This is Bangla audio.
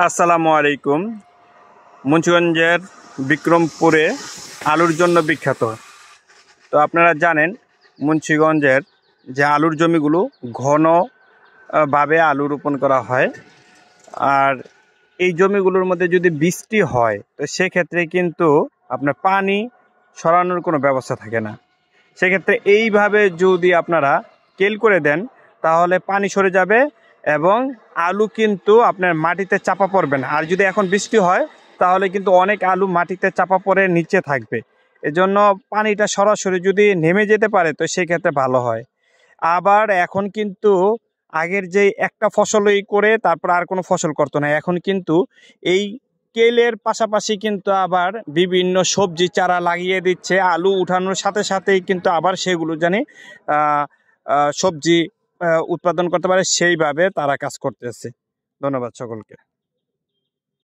আসসালামু আলাইকুম। মুন্সিগঞ্জের বিক্রমপুরে আলুর জন্য বিখ্যাত। তো আপনারা জানেন মুন্সিগঞ্জের যে আলুর জমিগুলো ঘন ভাবে আলু রোপণ করা হয়, আর এই জমিগুলোর মধ্যে যদি বৃষ্টি হয় তো সেক্ষেত্রে কিন্তু আপনার পানি সরানোর কোনো ব্যবস্থা থাকে না। সেক্ষেত্রে এইভাবে যদি আপনারা কেল করে দেন তাহলে পানি সরে যাবে এবং আলু কিন্তু আপনার মাটিতে চাপা পড়বে না। আর যদি এখন বৃষ্টি হয় তাহলে কিন্তু অনেক আলু মাটিতে চাপা পড়ে নিচে থাকবে। এজন্য পানিটা সরাসরি যদি নেমে যেতে পারে তো সেক্ষেত্রে ভালো হয়। আবার এখন কিন্তু আগের যে একটা ফসলই করে তারপর আর কোনো ফসল করতো না, এখন কিন্তু এই কেলের পাশাপাশি কিন্তু আবার বিভিন্ন সবজি চারা লাগিয়ে দিচ্ছে। আলু উঠানোর সাথে সাথেই কিন্তু আবার সেগুলো জানি সবজি উৎপাদন করতে পারে, সেইভাবে তারা কাজ করতেছে। ধন্যবাদ সকলকে।